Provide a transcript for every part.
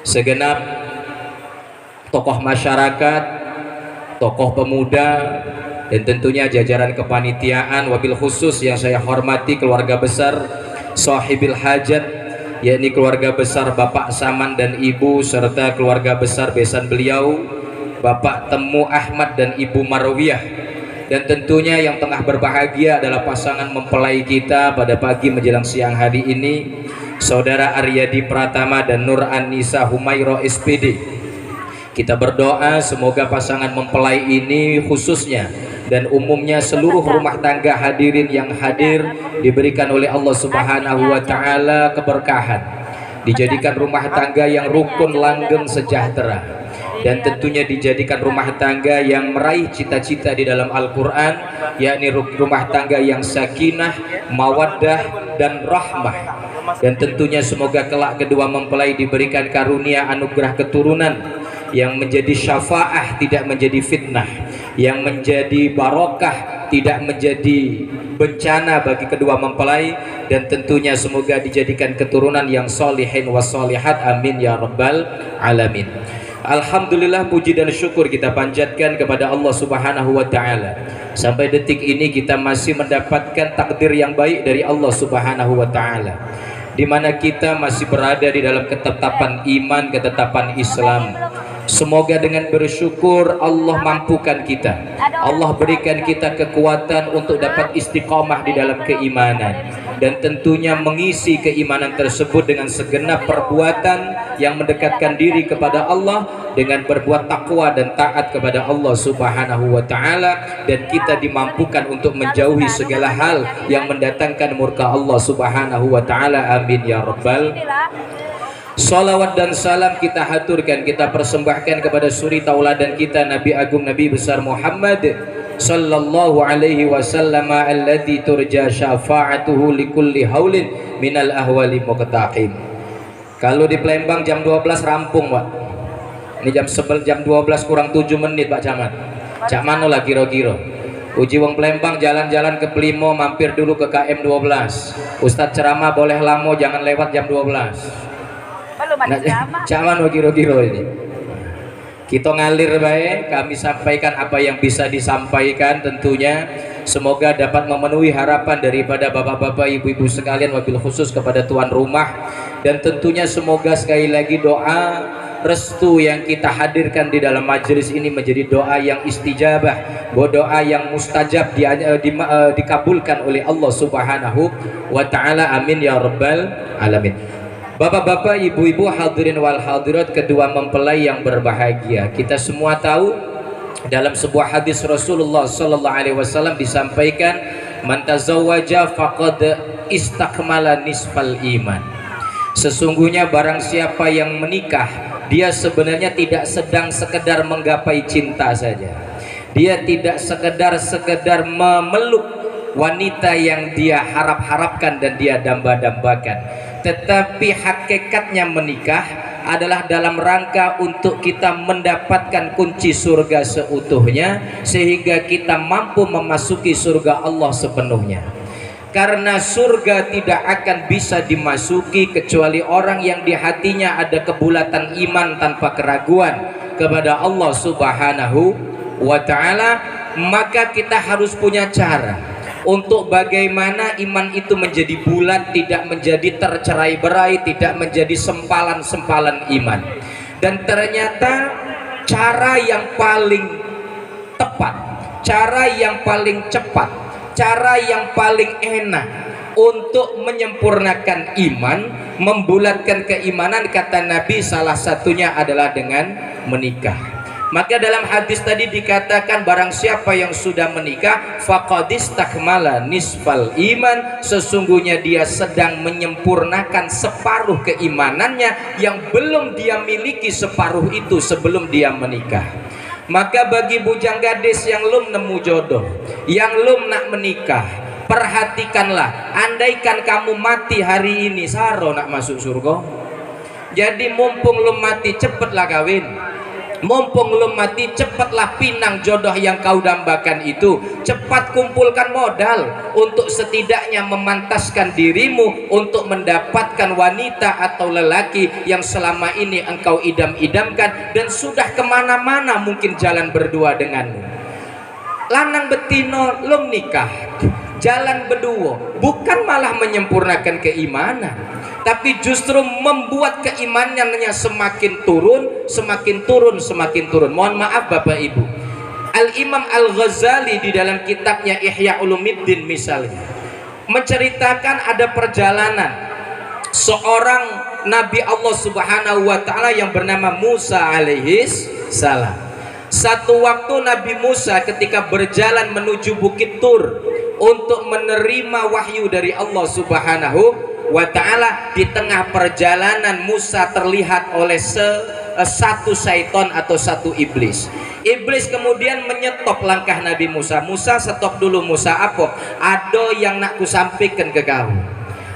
segenap tokoh masyarakat, tokoh pemuda, dan tentunya jajaran kepanitiaan, wabil khusus yang saya hormati keluarga besar sahibil hajat, yakni keluarga besar Bapak Saman dan Ibu, serta keluarga besar besan beliau Bapak Temu Ahmad dan Ibu Marwiyah. Dan tentunya yang tengah berbahagia adalah pasangan mempelai kita pada pagi menjelang siang hari ini, Saudara Aryadi Pratama dan Nur Anissa Humairo SPD. Kita berdoa semoga pasangan mempelai ini khususnya dan umumnya seluruh rumah tangga hadirin yang hadir diberikan oleh Allah Subhanahu wa Ta'ala keberkahan, dijadikan rumah tangga yang rukun, langgeng, sejahtera, dan tentunya dijadikan rumah tangga yang meraih cita-cita di dalam Al-Quran, yakni rumah tangga yang sakinah, mawaddah, dan rahmah. Dan tentunya semoga kelak kedua mempelai diberikan karunia anugerah keturunan yang menjadi syafaah, tidak menjadi fitnah, yang menjadi barokah, tidak menjadi bencana bagi kedua mempelai, dan tentunya semoga dijadikan keturunan yang solihin wa solihat, amin ya rabbal alamin. Alhamdulillah, puji dan syukur kita panjatkan kepada Allah Subhanahu wa Ta'ala. Sampai detik ini kita masih mendapatkan takdir yang baik dari Allah Subhanahu wa Ta'ala, di mana kita masih berada di dalam ketetapan iman, ketetapan Islam. Semoga dengan bersyukur Allah mampukan kita, Allah berikan kita kekuatan untuk dapat istiqomah di dalam keimanan, dan tentunya mengisi keimanan tersebut dengan segenap perbuatan yang mendekatkan diri kepada Allah, dengan berbuat takwa dan taat kepada Allah Subhanahu wa Ta'ala, dan kita dimampukan untuk menjauhi segala hal yang mendatangkan murka Allah Subhanahu wa Ta'ala, amin ya rabbal. Salawat dan salam kita haturkan, kita persembahkan kepada suri tauladan kita, Nabi Agung Nabi besar Muhammad sallallahu alaihi wasallam, alladzi turja syafa'atuhu likulli haulin minal ahwali muqtaqim. Kalau di Palembang jam 12 rampung, Pak. Ini jam 12 kurang 7 menit, Pak Camat. Cak mano lah kira-kira. Uji wong Palembang jalan-jalan ke Pelimo, mampir dulu ke KM 12. Ustadz ceramah boleh lamo, jangan lewat jam 12. Nah, jangan kira-kira ini kita ngalir baik, kami sampaikan apa yang bisa disampaikan, tentunya semoga dapat memenuhi harapan daripada bapak-bapak, ibu-ibu sekalian, wabil khusus kepada tuan rumah. Dan tentunya semoga sekali lagi doa restu yang kita hadirkan di dalam majelis ini menjadi doa yang istijabah, doa yang mustajab, dikabulkan oleh Allah Subhanahu wa Ta'ala, amin ya rabbal alamin. Bapak-bapak, ibu-ibu, hadirin wal hadirat, kedua mempelai yang berbahagia, kita semua tahu dalam sebuah hadis Rasulullah sallallahu alaihi wasallam disampaikan, man tazawwaja faqad istakmala nisfal iman. Sesungguhnya barang siapa yang menikah, dia sebenarnya tidak sedang sekedar menggapai cinta saja, dia tidak sekedar memeluk wanita yang dia harap-harapkan dan dia damba-dambakan, tetapi hakikatnya menikah adalah dalam rangka untuk kita mendapatkan kunci surga seutuhnya, sehingga kita mampu memasuki surga Allah sepenuhnya. Karena surga tidak akan bisa dimasuki kecuali orang yang di hatinya ada kebulatan iman tanpa keraguan kepada Allah Subhanahu wa Ta'ala. Maka kita harus punya cara untuk bagaimana iman itu menjadi bulat, tidak menjadi tercerai-berai, tidak menjadi sempalan-sempalan iman. Dan ternyata cara yang paling tepat, cara yang paling cepat, cara yang paling enak untuk menyempurnakan iman, membulatkan keimanan, kata Nabi, salah satunya adalah dengan menikah. Maka dalam hadis tadi dikatakan, barang siapa yang sudah menikah faqad istakmala nisfal iman, sesungguhnya dia sedang menyempurnakan separuh keimanannya yang belum dia miliki separuh itu sebelum dia menikah. Maka bagi bujang gadis yang belum nemu jodoh, yang belum nak menikah, perhatikanlah, andaikan kamu mati hari ini, saro nak masuk surga. Jadi mumpung belum mati, cepatlah kawin. mumpung belum mati, cepatlah pinang jodoh yang kau dambakan itu, cepat kumpulkan modal untuk setidaknya memantaskan dirimu untuk mendapatkan wanita atau lelaki yang selama ini engkau idam-idamkan dan sudah kemana-mana mungkin jalan berdua denganmu. Lanang betino lum nikah, jalan berdua, bukan malah menyempurnakan keimanan, tapi justru membuat keimanannya semakin turun, semakin turun, semakin turun. Mohon maaf Bapak Ibu, Al-Imam Al-Ghazali di dalam kitabnya Ihya Ulumuddin misalnya menceritakan ada perjalanan seorang Nabi Allah Subhanahu wa Ta'ala yang bernama Musa alaihis salam. Satu waktu Nabi Musa ketika berjalan menuju Bukit Tur untuk menerima wahyu dari Allah Subhanahu wa Ta'ala, di tengah perjalanan Musa terlihat oleh satu syaitan atau satu iblis. Iblis kemudian menyetop langkah Nabi Musa. Musa, stop dulu Musa, apa? Ada yang nak kusampaikan ke kau.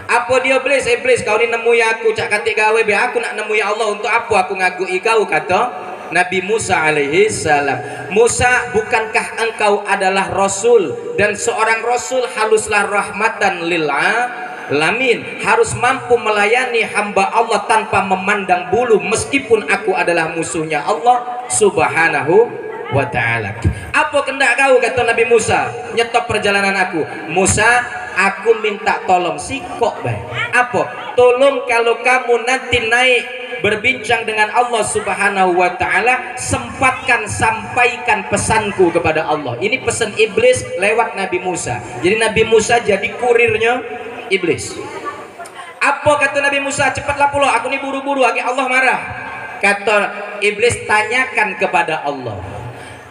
Apa dia iblis? Iblis, kau ni nemu ya aku cak katik gawe be aku nak nemu ya Allah, untuk apa aku ngagui kau, kata Nabi Musa alaihi salam. Musa, bukankah engkau adalah rasul, dan seorang rasul haruslah rahmatan lil alamin, harus mampu melayani hamba Allah tanpa memandang bulu meskipun aku adalah musuhnya Allah Subhanahu wa Ta'ala. Apa kendak kau, kata Nabi Musa, nyetop perjalanan aku. Musa, aku minta tolong sikok baik. Apa? Tolong kalau kamu nanti naik berbincang dengan Allah Subhanahu wa Ta'ala, sempatkan sampaikan pesanku kepada Allah. Ini pesan iblis lewat Nabi Musa. Jadi Nabi Musa jadi kurirnya iblis. Apa kata Nabi Musa? Cepatlah pula, aku ini buru-buru, akhirnya Allah marah. Kata iblis, tanyakan kepada Allah,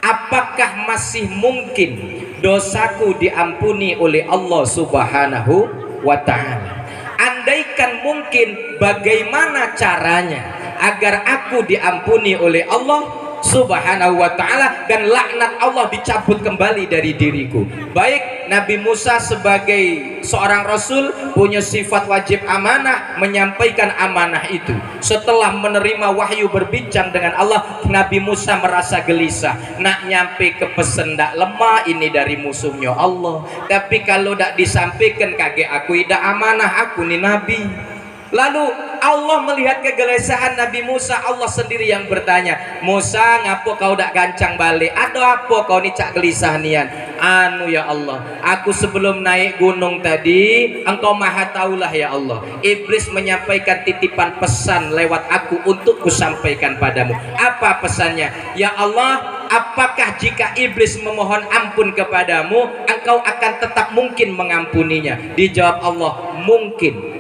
apakah masih mungkin dosaku diampuni oleh Allah Subhanahu wa Ta'ala? Andaikan mungkin, bagaimana caranya agar aku diampuni oleh Allah Subhanahu wa Ta'ala dan laknat Allah dicabut kembali dari diriku? Baik, Nabi Musa sebagai seorang rasul punya sifat wajib amanah, menyampaikan amanah itu. Setelah menerima wahyu berbincang dengan Allah, Nabi Musa merasa gelisah, nak nyampe ke pesan dak lemah, ini dari musuhnya Allah, tapi kalau dak disampaikan kage aku tidak amanah, aku nih Nabi. Lalu Allah melihat kegelisahan Nabi Musa, Allah sendiri yang bertanya, Musa, ngapo kau dak gancang balik? Ada apa kau ni cak gelisah nian? Anu ya Allah, aku sebelum naik gunung tadi, engkau maha taulah ya Allah, iblis menyampaikan titipan pesan lewat aku untuk kusampaikan padamu. Apa pesannya? Ya Allah, apakah jika iblis memohon ampun kepadamu, engkau akan tetap mungkin mengampuninya? Dijawab Allah, mungkin.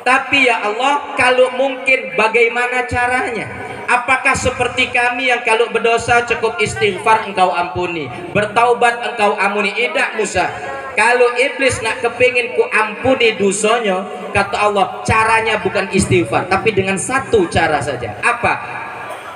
Tapi ya Allah, kalau mungkin bagaimana caranya? Apakah seperti kami yang kalau berdosa cukup istighfar engkau ampuni, bertaubat engkau ampuni? Tidak Musa, kalau iblis nak kepingin ku ampuni dosanya, kata Allah, caranya bukan istighfar, tapi dengan satu cara saja. Apa?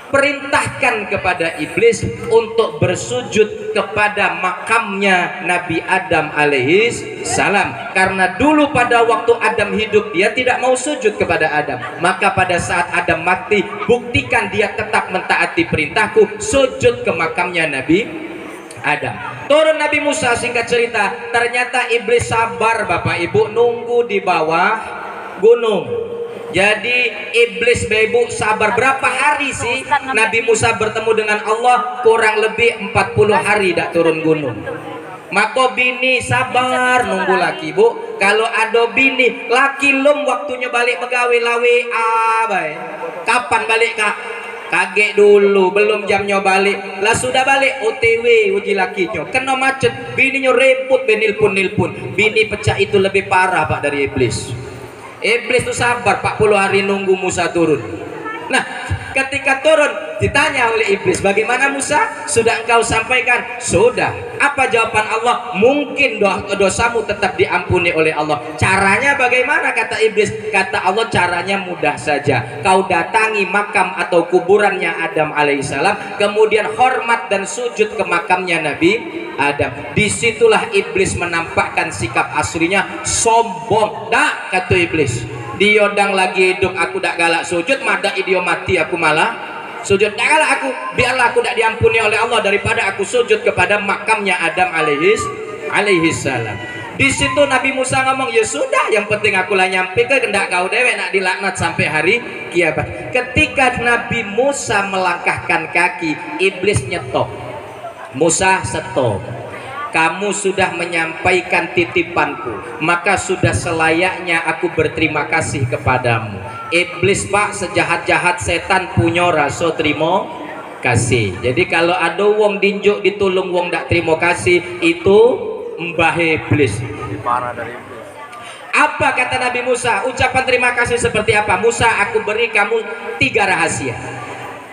Perintahkan kepada iblis untuk bersujud kepada makamnya Nabi Adam alaihis salam. Karena dulu pada waktu Adam hidup, dia tidak mau sujud kepada Adam, maka pada saat Adam mati, buktikan dia tetap mentaati perintahku, sujud ke makamnya Nabi Adam. Turun Nabi Musa, singkat cerita, ternyata iblis sabar Bapak Ibu, nunggu di bawah gunung. Jadi iblis bebu sabar berapa hari sih Nabi Musa bertemu dengan Allah? Kurang lebih 40 hari dak turun gunung. Maka bini sabar nunggu laki Bu. Kalau ada bini laki lum waktunya balik pegawai lawe abai. Kapan balik kak? Kaget dulu, belum jamnya balik lah sudah balik OTW uji lakinya, kena macet, bininya repot benilpun. Bini pecah itu lebih parah Pak dari iblis. Iblis itu sabar 40 hari nunggu Musa turun. Nah, ketika turun ditanya oleh iblis, bagaimana Musa? Sudah engkau sampaikan? Sudah. Apa jawaban Allah? Mungkin dosamu tetap diampuni oleh Allah. Caranya bagaimana? Kata iblis. Kata Allah, caranya mudah saja. Kau datangi makam atau kuburannya Adam alaihissalam, kemudian hormat dan sujud ke makamnya Nabi Adam. Disitulah iblis menampakkan sikap aslinya, sombong. Dak, kata iblis, dia dang lagi hidup aku dak galak sujud, madak dia mati aku malah sujud. Janganlah aku, biarlah aku tidak diampuni oleh Allah daripada aku sujud kepada makamnya Adam alaihi salam. Di situ Nabi Musa ngomong, ya sudah, yang penting aku lah nyampe ke kendak kau dewek nak dilaknat sampai hari kiamat. Ketika Nabi Musa melangkahkan kaki, iblis nyetop. Musa, stop. Kamu sudah menyampaikan titipanku, maka sudah selayaknya aku berterima kasih kepadamu. Iblis pak, sejahat-jahat setan punya rasa terima kasih. Jadi kalau ada wong dinjuk ditulung wong dak terima kasih, itu mbah iblis. Parah dari iblis. Apa kata Nabi Musa? Ucapan terima kasih seperti apa? Musa, aku beri kamu 3 rahasia.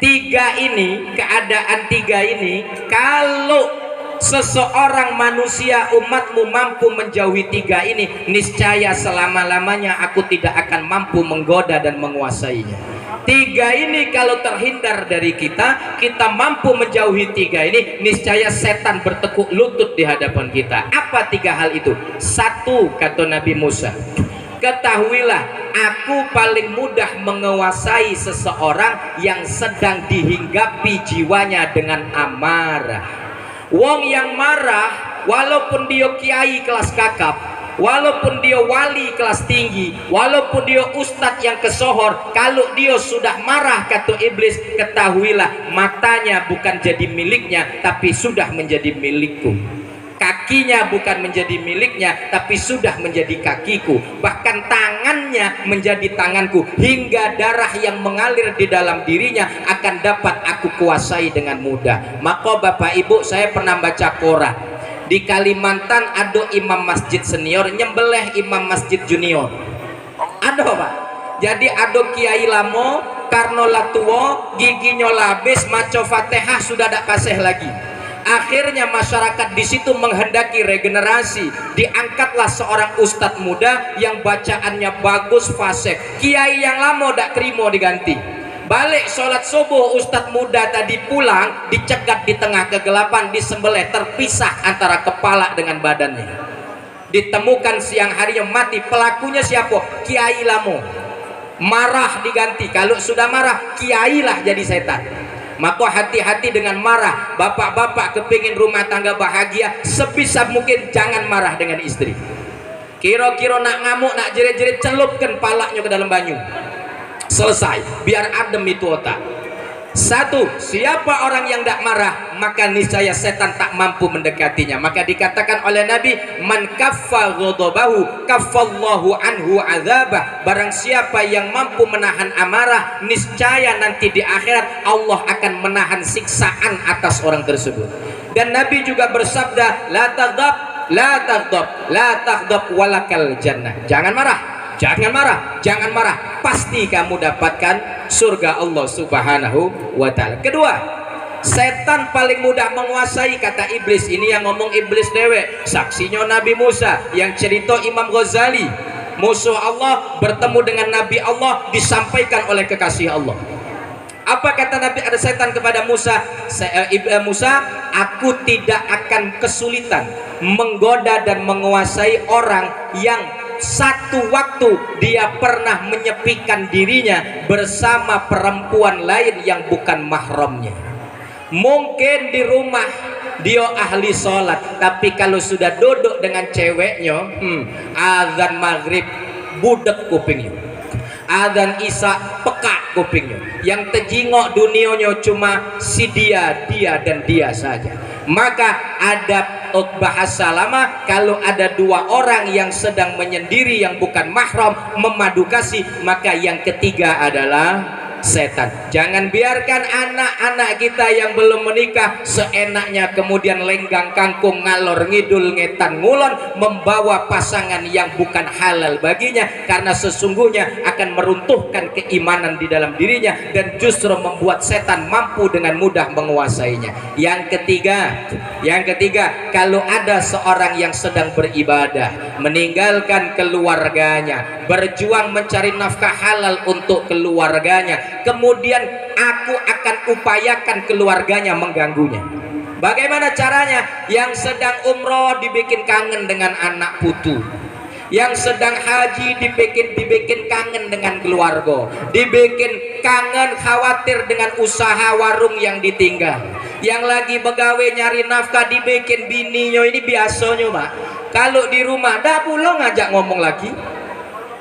3 ini, keadaan 3 ini, kalau seseorang manusia umatmu mampu menjauhi 3 ini, niscaya selama-lamanya aku tidak akan mampu menggoda dan menguasainya. 3 ini kalau terhindar dari kita, kita mampu menjauhi 3 ini, niscaya setan bertekuk lutut di hadapan kita. Apa 3 hal itu? 1, kata Nabi Musa, ketahuilah aku paling mudah menguasai seseorang yang sedang dihinggapi jiwanya dengan amarah. Wong yang marah, walaupun dia kiai kelas kakap, walaupun dia wali kelas tinggi, walaupun dia ustadz yang kesohor, kalau dia sudah marah, kata iblis, ketahuilah matanya bukan jadi miliknya, tapi sudah menjadi milikku. Kakinya bukan menjadi miliknya, tapi sudah menjadi kakiku. Bahkan tangannya menjadi tanganku, hingga darah yang mengalir di dalam dirinya akan dapat aku kuasai dengan mudah. Maka Bapak Ibu, saya pernah baca koran di Kalimantan ada imam masjid senior nyembelih imam masjid junior. Ada Pak. Jadi ada kiai lamo karena latuo giginya labis maco Fatihah sudah tidak paseh lagi. Akhirnya masyarakat di situ menghendaki regenerasi, diangkatlah seorang ustadz muda yang bacaannya bagus, fasih. Kiai yang lama tidak terima diganti. Balik sholat subuh, ustadz muda tadi pulang, dicegat di tengah kegelapan, disembelih, terpisah antara kepala dengan badannya. Ditemukan siang harinya mati. Pelakunya siapa? Kiai lamo. Marah diganti. Kalau sudah marah, kiai lah jadi setan. Maka hati-hati dengan marah. Bapak-bapak kepingin rumah tangga bahagia, sebisa mungkin jangan marah dengan istri. Kira-kira nak ngamuk, nak jerit-jerit, celupkan palaknya ke dalam banyu. Selesai, biar adem itu otak. 1, siapa orang yang tidak marah, maka niscaya setan tak mampu mendekatinya. Maka dikatakan oleh Nabi, man kaffa ghadabahu kaffallahu anhu azabah. Barang siapa yang mampu menahan amarah, niscaya nanti di akhirat Allah akan menahan siksaan atas orang tersebut. Dan Nabi juga bersabda, la taghdab, la taghdab, la taghdab walakal jannah. Jangan marah, jangan marah, jangan marah, pasti kamu dapatkan surga Allah subhanahu wa ta'ala. Kedua, setan paling mudah menguasai, kata iblis. Ini yang ngomong iblis dewek, saksinya Nabi Musa, yang cerita Imam Ghazali. Musuh Allah bertemu dengan Nabi Allah, disampaikan oleh kekasih Allah. Apa kata Nabi, ada setan kepada Musa? Musa, aku tidak akan kesulitan menggoda dan menguasai orang yang satu waktu dia pernah menyepikan dirinya bersama perempuan lain yang bukan mahramnya. Mungkin di rumah dia ahli sholat, tapi kalau sudah duduk dengan ceweknya, azan maghrib budek kupingnya, azan isya peka kupingnya. Yang terjingok dunianya cuma si dia dan dia saja. Maka ada bahasa lama, kalau ada 2 orang yang sedang menyendiri yang bukan mahram memadu kasih, maka yang ketiga adalah setan. Jangan biarkan anak-anak kita yang belum menikah seenaknya kemudian lenggang kangkung ngalor ngidul ngetan ngulon membawa pasangan yang bukan halal baginya, karena sesungguhnya akan meruntuhkan keimanan di dalam dirinya dan justru membuat setan mampu dengan mudah menguasainya. Yang ketiga, kalau ada seorang yang sedang beribadah, meninggalkan keluarganya, berjuang mencari nafkah halal untuk keluarganya, kemudian aku akan upayakan keluarganya mengganggunya. Bagaimana caranya? Yang sedang umroh dibikin kangen dengan anak putu, Yang sedang haji dibikin kangen dengan keluarga, dibikin kangen khawatir dengan usaha warung yang ditinggal. Yang lagi begawe nyari nafkah dibikin bininya ini biasanya Pak. Kalau di rumah dak pulang ngajak ngomong lagi,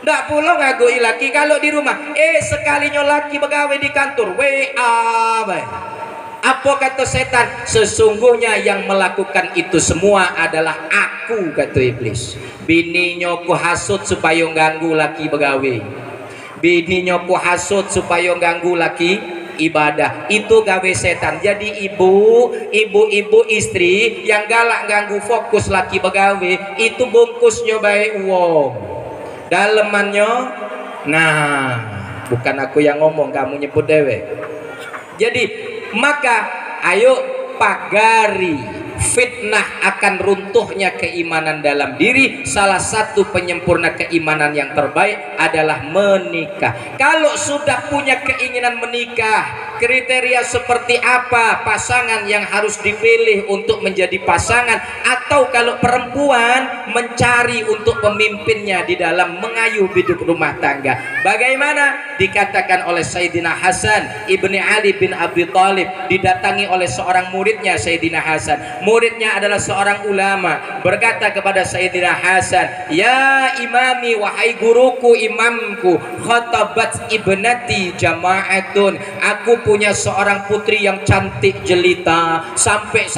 dak pulang ngagoi lagi. Kalau di rumah sekalinya lagi begawe di kantor WA bae. Apa kata setan? Sesungguhnya yang melakukan itu semua adalah aku, kata iblis. Bininya ku hasut supaya ganggu laki begawe, bininya ku hasut supaya ganggu laki ibadah. Itu gawe setan. Jadi ibu istri yang galak ganggu fokus laki begawe, itu bungkusnya baik uang dalemannya. Nah, bukan aku yang ngomong, kamu nyebut dewe. Jadi maka ayo pagari fitnah akan runtuhnya keimanan dalam diri. Salah satu penyempurna keimanan yang terbaik adalah menikah. Kalau sudah punya keinginan menikah, kriteria seperti apa pasangan yang harus dipilih untuk menjadi pasangan, atau kalau perempuan mencari untuk pemimpinnya di dalam mengayuh hidup rumah tangga. Bagaimana? Dikatakan oleh Sayyidina Hasan ibni Ali bin Abi Thalib, didatangi oleh seorang muridnya Sayyidina Hasan. Muridnya adalah seorang ulama, berkata kepada Sayyidina Hasan, ya imami, wahai guruku, imamku, khatabat ibnati jama'atun, aku punya seorang putri yang cantik jelita, sampai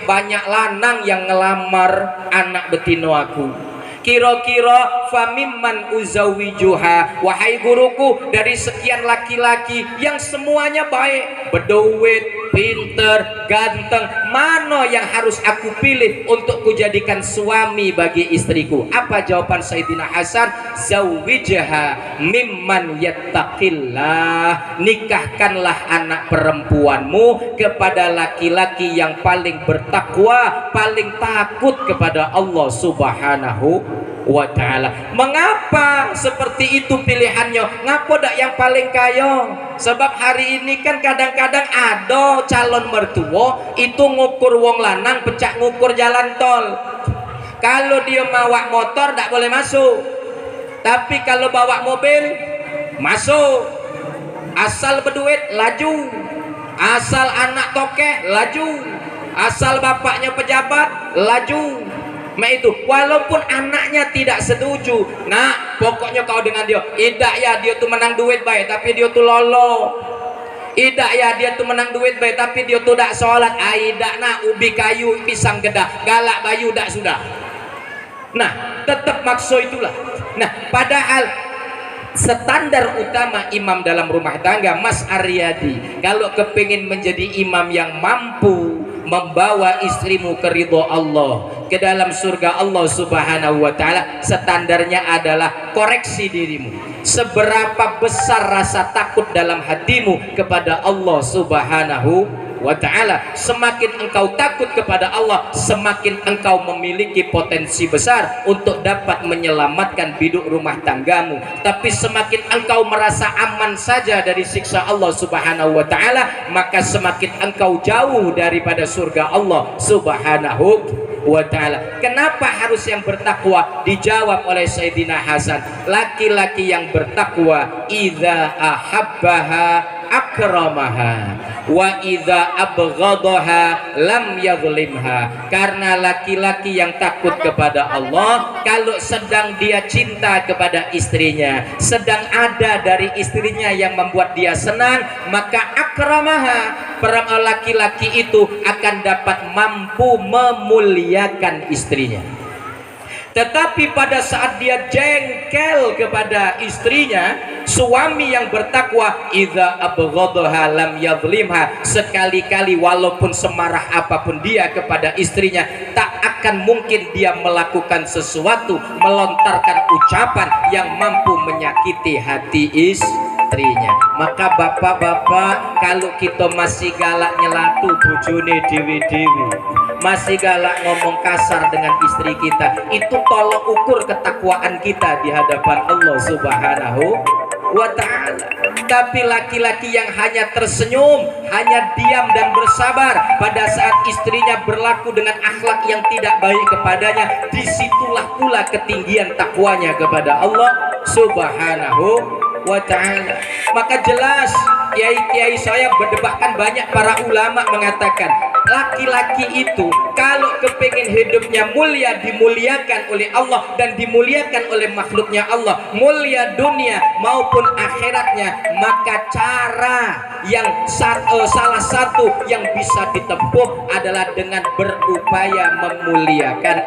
banyak lanang yang ngelamar anak betino aku. Kira-kira famimman uzawijuha, wahai guruku, dari sekian laki-laki yang semuanya baik, berduit, pinter, ganteng, mana yang harus aku pilih untuk kujadikan suami bagi istriku? Apa jawaban Sayyidina Hasan? Zawijha mimman yattaqillah, nikahkanlah anak perempuanmu kepada laki-laki yang paling bertakwa, paling takut kepada Allah Subhanahu wa ta'ala. Mengapa seperti itu pilihannya? Ngapa dak yang paling kaya? Sebab hari ini kan kadang-kadang ada calon mertua itu ngukur wong lanang pecah ngukur jalan tol. Kalau dia bawa motor tak boleh masuk, tapi kalau bawa mobil masuk. Asal berduit laju, asal anak tokeh laju, asal bapaknya pejabat laju. Itu walaupun anaknya tidak setuju, nah pokoknya kau dengan dia, tidak ya dia tuh menang duit baik tapi dia tuh lolo, tidak ya dia tuh menang duit baik tapi dia tuh tak sholat, tidak nah ubi kayu pisang gedak galak bayu tak sudah. Nah tetap maksud itulah. Nah padahal standar utama imam dalam rumah tangga, Mas Aryadi, kalau kepingin menjadi imam yang mampu membawa istrimu ke ridho Allah, ke dalam surga Allah Subhanahu wa ta'ala, standarnya adalah koreksi dirimu. Seberapa besar rasa takut dalam hatimu kepada Allah Subhanahu wa ta'ala. Semakin engkau takut kepada Allah, semakin engkau memiliki potensi besar untuk dapat menyelamatkan biduk rumah tanggamu. Tapi semakin engkau merasa aman saja dari siksa Allah Subhanahu wa ta'ala, maka semakin engkau jauh daripada surga Allah Subhanahu wa ta'ala. Kenapa harus yang bertakwa? Dijawab oleh Sayyidina Hasan, laki-laki yang bertakwa idza ahabbaha akramaha wa idza abghadaha lam yadhlimha. Karena laki-laki yang takut kepada Allah, kalau sedang dia cinta kepada istrinya, sedang ada dari istrinya yang membuat dia senang, maka akramaha, laki-laki itu akan dapat mampu memuliakan istrinya. Tetapi pada saat dia jengkel kepada istrinya, suami yang bertakwa idza abghadaha lam yadhlimha, sekali-kali walaupun semarah apapun dia kepada istrinya, tak akan mungkin dia melakukan sesuatu, melontarkan ucapan yang mampu menyakiti hati istrinya. Maka bapak-bapak, kalau kita masih galak nyelatu bojone dewi-dewi, masih galak ngomong kasar dengan istri kita, itu tolok ukur ketakwaan kita di hadapan Allah Subhanahu wa ta'ala. Tapi laki-laki yang hanya tersenyum, hanya diam dan bersabar pada saat istrinya berlaku dengan akhlak yang tidak baik kepadanya, disitulah pula ketinggian takwanya kepada Allah Subhanahu wa ta'ala. Maka jelas kiai-kiai saya berdebatkan, banyak para ulama mengatakan laki-laki itu kalau kepingin hidupnya mulia, dimuliakan oleh Allah dan dimuliakan oleh makhluknya Allah, mulia dunia maupun akhiratnya, maka cara yang salah satu yang bisa ditempuh adalah dengan berupaya memuliakan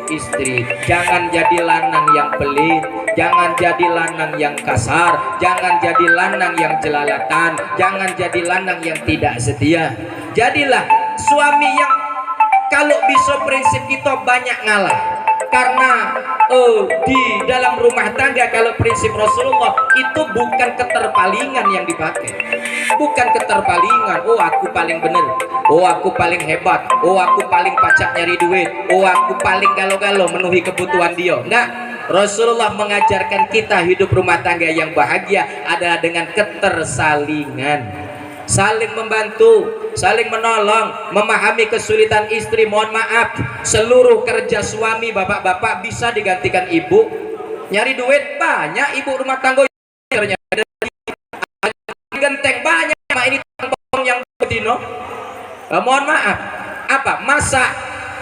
istri. Jangan jadi lanang yang pelit, jangan jadi lanang yang kasar, jangan jadi lanang yang jelalatan, jangan jadi lanang yang tidak setia. Jadilah suami yang kalau bisa prinsip kita banyak ngalah. Karena di dalam rumah tangga kalau prinsip Rasulullah itu bukan keterpalingan yang dipakai, bukan keterpalingan. Oh aku paling bener, oh aku paling hebat, oh aku paling pacak nyari duit, oh aku paling galau-galau memenuhi kebutuhan dia. Enggak, Rasulullah mengajarkan kita hidup rumah tangga yang bahagia adalah dengan ketersalingan, saling membantu, saling menolong, memahami kesulitan istri. Mohon maaf, seluruh kerja suami bapak-bapak bisa digantikan ibu. Nyari duit banyak ibu rumah tangga, genteng banyak, ini tanggung yang betino. Mohon maaf, apa masak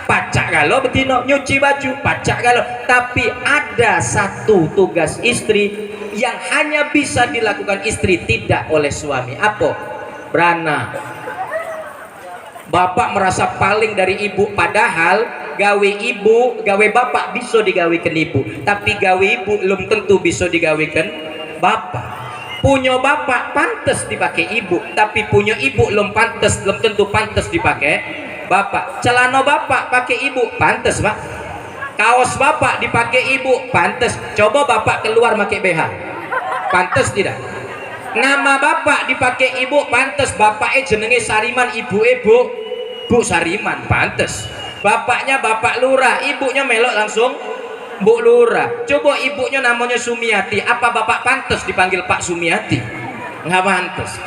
pacak galau betino, nyuci baju pacak galau. Tapi ada satu tugas istri yang hanya bisa dilakukan istri, tidak oleh suami. Apa? Berana. Bapak merasa paling dari ibu, padahal gawe ibu, gawe bapak bisa digawekan ibu, tapi gawe ibu belum tentu bisa digawekan bapak. Punya bapak pantas dipakai ibu, tapi punya ibu belum tentu pantas dipakai bapak. Celana bapak pakai ibu pantas, Pak. Kaos bapak dipakai ibu pantas. Coba bapak keluar pakai BH, pantas tidak? Nama bapak dipakai ibu pantas. Bapaknya jenenge Sariman, ibu Bu Sariman, pantas. Bapaknya bapak lurah, ibunya melok langsung Bu Lurah. Coba ibunya namanya Sumiati, apa bapak pantas dipanggil Pak Sumiati? Nggak pantas.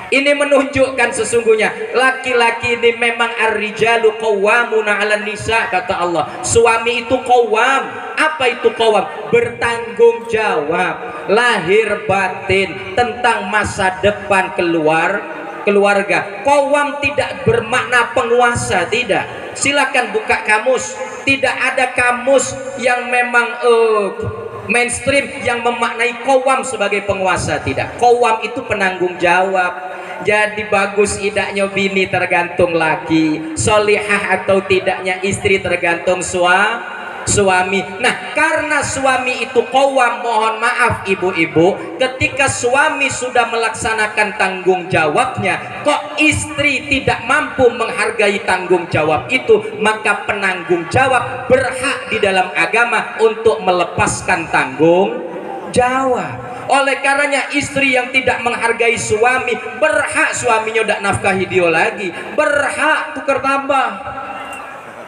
Ini menunjukkan sesungguhnya laki-laki ini memang ar-rijalu qawwamuna 'alan nisa, kata Allah. Suami itu qawwam. Apa itu qawwam? Bertanggung jawab lahir batin tentang masa depan keluarga. Qawwam tidak bermakna penguasa, tidak. Silakan buka kamus, tidak ada kamus yang memang mainstream yang memaknai qawwam sebagai penguasa, tidak. Qawwam itu penanggung jawab. Jadi bagus idaknya bini tergantung laki, solihah atau tidaknya istri tergantung suami. Nah, karena suami itu qawwam, mohon maaf ibu-ibu, ketika suami sudah melaksanakan tanggung jawabnya, kok istri tidak mampu menghargai tanggung jawab itu, maka penanggung jawab berhak di dalam agama untuk melepaskan tanggung jawab. Oleh karenanya istri yang tidak menghargai suami, berhak suaminya tidak nafkahi dia lagi, berhak tukar tambah,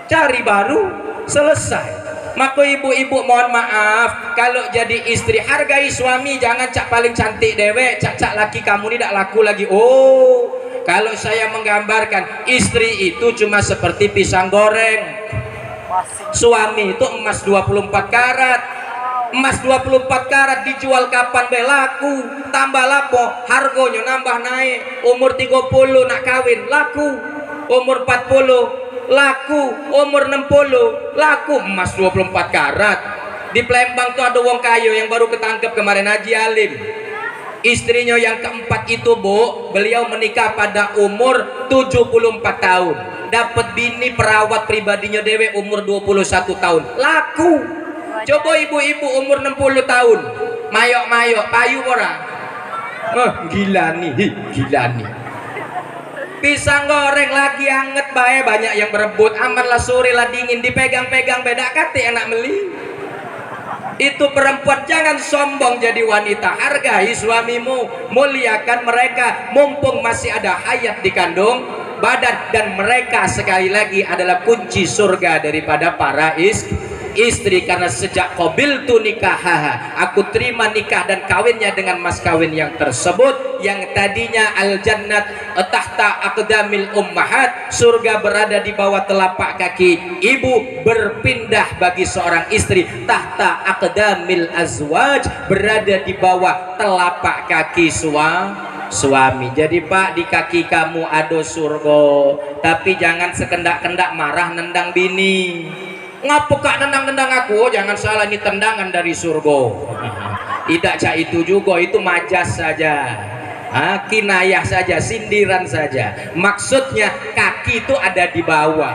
cari baru, selesai. Maka ibu-ibu mohon maaf, kalau jadi istri hargai suami, jangan cak paling cantik dewek, cak laki kamu ini tidak laku lagi. Oh, kalau saya menggambarkan istri itu cuma seperti pisang goreng, suami itu emas 24 karat. Emas 24 karat dijual kapan be laku, tambah lapo harganya nambah naik. Umur 30 nak kawin laku, umur 40 laku, umur 60 laku. Emas 24 karat. Di Palembang tuh ada wong kayo yang baru ketangkep kemarin, Haji Alim. Istrinya yang keempat itu, Bu, beliau menikah pada umur 74 tahun, dapat bini perawat pribadinya dewe umur 21 tahun, laku. Coba ibu-ibu umur 60 tahun mayok-mayok payu orang, gila nih, gila nih. Pisang goreng lagi anget bae, banyak yang berebut. Aman lah sore lah dingin, dipegang-pegang beda kate enak meli. Itu perempuan jangan sombong jadi wanita, hargai suamimu, muliakan mereka mumpung masih ada hayat di kandung badan, dan mereka sekali lagi adalah kunci surga daripada para istri, karena sejak qabiltu nikahaha, aku terima nikah dan kawinnya dengan mas kawin yang tersebut, yang tadinya al jannat tahta aqdamil ummahat, surga berada di bawah telapak kaki ibu, berpindah bagi seorang istri tahta aqdamil azwaj, berada di bawah telapak kaki suami. Jadi Pak, di kaki kamu ada surga, tapi jangan sekendak-kendak marah nendang bini. Ngapa kak nendang-nendang aku? Jangan salah, ini tendangan dari surga. Tidak cak itu juga, itu majas saja, kinayah saja, sindiran saja. Maksudnya kaki itu ada di bawah.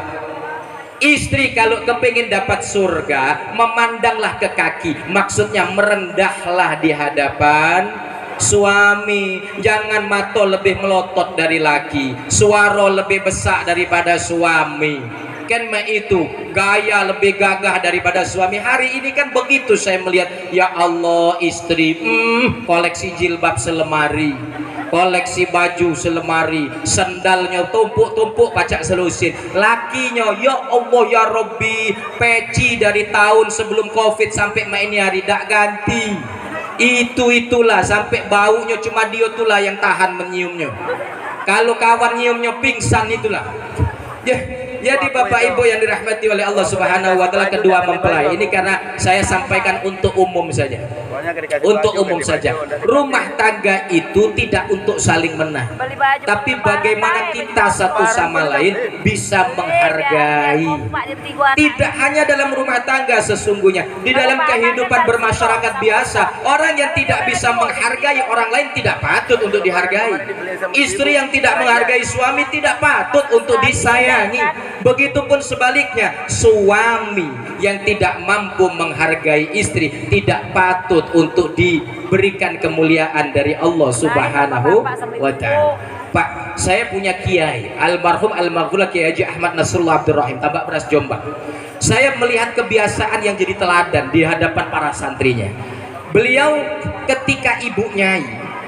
Istri kalau kepingin dapat surga, memandanglah ke kaki, maksudnya merendahlah di hadapan suami. Jangan mata lebih melotot dari laki, suara lebih besar daripada suami, kan itu gaya lebih gagah daripada suami. Hari ini kan begitu saya melihat, ya Allah, istri koleksi jilbab selemari, koleksi baju selemari, sendalnya tumpuk-tumpuk pacak selusin. Lakinya, ya Allah ya Robbi, peci dari tahun sebelum Covid sampai ini hari dak ganti. Itulah sampai baunya cuma dia itulah yang tahan menyiumnya. Kalau kawan nyiumnya pingsan itulah. Jadi Bapak Ibu yang dirahmati oleh Allah Subhanahu wa taala, kedua mempelai ini karena saya sampaikan untuk umum saja. Untuk umum saja. Rumah tangga itu tidak untuk saling menang, tapi bagaimana kita satu sama lain bisa menghargai. Tidak hanya dalam rumah tangga, sesungguhnya di dalam kehidupan bermasyarakat biasa, orang yang tidak bisa menghargai orang lain tidak patut untuk dihargai. Istri yang tidak menghargai suami tidak patut untuk disayangi. Begitupun sebaliknya, suami yang tidak mampu menghargai istri tidak patut untuk diberikan kemuliaan dari Allah Subhanahu wa ta'ala. Pak, saya punya kiai almarhum almarhumah Kiai Haji Ahmad Nasrullah Abdurrahim Tabak Beras Jombang. Saya melihat kebiasaan yang jadi teladan di hadapan para santrinya. Beliau ketika ibu nyai,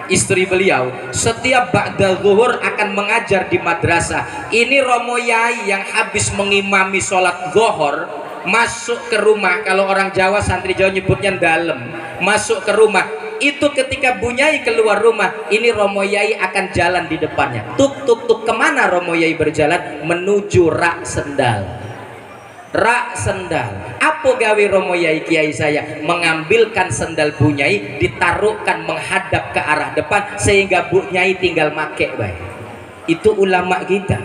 istri beliau, setiap ba'da zuhur akan mengajar di madrasah. Ini Romo Yai yang habis mengimami sholat zuhur masuk ke rumah. Kalau orang Jawa, santri Jawa nyebutnya dalam, masuk ke rumah. Itu ketika Bu Nyai keluar rumah, ini Romo Yai akan jalan di depannya. Tuk tuk tuk, kemana Romo Yai berjalan? Menuju rak sendal. Rak sendal. Apa gawe Romo Yai kiai saya? Mengambilkan sendal Bu Nyai, ditaruhkan menghadap ke arah depan sehingga Bu Nyai tinggal make baik. Itu ulama kita.